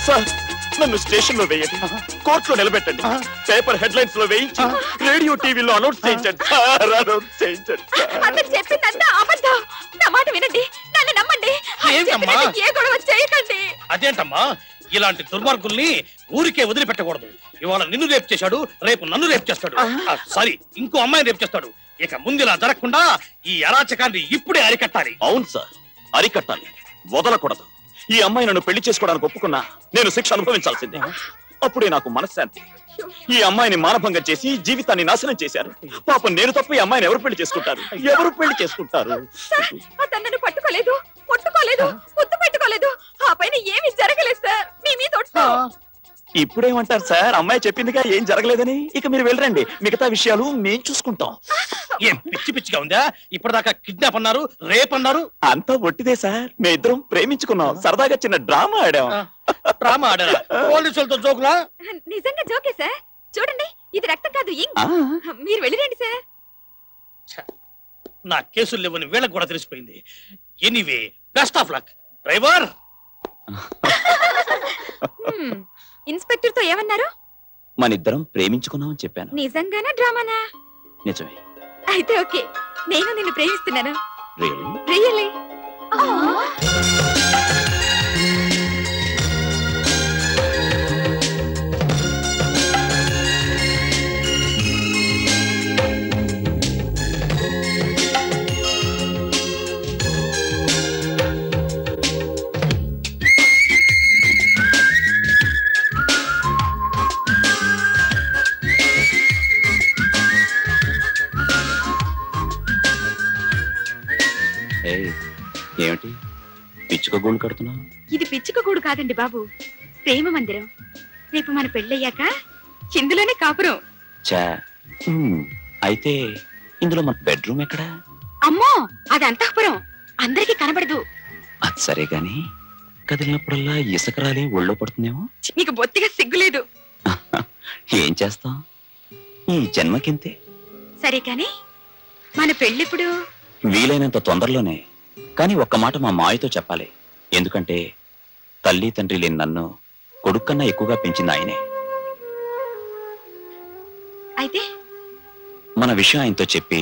Sir నన్ను station లో వేయండి, కోర్టులో నిలబెట్టండి, పేపర్ హెడ్లైన్స్ లో వేయించి రేడియో టీవీలో అనౌన్స్ చేయించండి సార్, అనౌన్స్ చేయించండి. అతను చెప్పిందంతా అబద్ధం. నా మాట వినండి, నన్ను నమ్మండి. ఏ గొడవ చేయకండి. అదేంటమ్మా, ఇలాంటి దుర్మార్గుల్ని ఊరికే వదిలిపెట్టకూడదు. ఇవాళ నిన్ను రేపు చేశాడు, రేపు నన్ను రేపు చేస్తాడు, సారీ ఇంకో అమ్మాయిని రేపు చేస్తాడు. ఇక ముందు ఇలా జరగకుండా ఈ అరాచకాన్ని ఇప్పుడే అరికట్టాలి. అవును సార్, అరికట్టాలి, వదలకూడదు. ఈ అమ్మాయి నన్ను పెళ్లి చేసుకోవడానికి ఒప్పుకున్నా నేను శిక్ష అనుభవించాల్సిందే. అప్పుడే నాకు మనశ్శాంతి. ఈ అమ్మాయిని మానభంగం చేసి జీవితాన్ని నాశనం చేశారు. పాపం నేను తప్ప ఈ అమ్మాయిని ఎవరు పెళ్లి చేసుకుంటారు? ఎవరు పెళ్లి చేసుకుంటారు? అతను నన్ను పట్టుకోలేదు, ముట్టుకోలేదు, ముద్దు పెట్టుకోలేదు. ఆ పైన ఏమీ జరగలేదు సార్. మీ మీద ఒట్టు. ఇప్పుడేమంటారు సార్? అమ్మాయి చెప్పిందిగా ఏం జరగలేదని. ఇక మీరు వెళ్ళరండి, మిగతా విషయాలు మేం చూసుకుంటాం. ఏం పిచ్చి పిచ్చిగా ఉందా? ఇప్పటిదాకా కిడ్నాప్ అన్నారు, రేప్ అన్నారు. అంతా ఒట్టిదే సార్. మేమిద్దరం ప్రేమించుకున్నాం, సరదాగా చిన్న డ్రామా ఆడాం. డ్రామా ఆడారా? పోలీసులతో జోకులా? నిజంగా జోకే సార్. చూడండి, ఇది రక్తం కాదు, ఇంక్. మీరు వెళ్ళిరండి సార్. నా కేసులు లేవని వీళ్ళకి కూడా తెలిసిపోయింది. Anyway, best of luck. Driver. Inspector తో ఏమన్నారు? మనిద్దరం ప్రేమించుకున్నామని చెప్పాను. నిజంగానా డ్రామానా? నిజమే. అయితే ఓకే, నేను నిన్ను ప్రేమిస్తున్నాను. రియల్లీ? రియల్లీ. ఏమిటి పిచ్చుక గూడు కడుతున్నావు? ఇది పిచ్చుక గూడు కాదండి బాబు, ప్రేమ మందిరం. రేపు మన పెళ్ళయ్యాక ఇందులోనే కాపురం. అయితే ఇందులో మన బెడ్రూమ్ ఎక్కడా? అమ్మో, అది అంతఃపురం, అందరికీ కనబడదు. అది సరే గాని కదిలినప్పుడల్లా ఇసుక రాలి ఒళ్ళో పడుతుందేమో. నీకు బొత్తిగా సిగ్గులేదు. ఏం చేస్తాం, ఈ జన్మకింతే. సరే కాని మన పెళ్ళిప్పుడు? వీలైనంత తొందరలోనే. కానీ ఒక్క మాట మా మాయతో చెప్పాలి. ఎందుకంటే తల్లి తండ్రి లేని నన్ను కొడుకు కన్నా ఎక్కువగా పెంచింది ఆయనే. అయితే మన విషయం ఆయనతో చెప్పి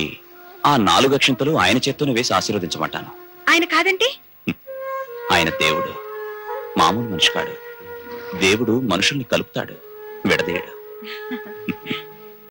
ఆ 4 అక్షంతలు ఆయన చేత్తోనే వేసి ఆశీర్వదించమంటాను. ఆయన కాదంటే? ఆయన దేవుడు, మామూలు మనిషి కాడు. దేవుడు మనుషుల్ని కలుపుతాడు, విడదీయడు.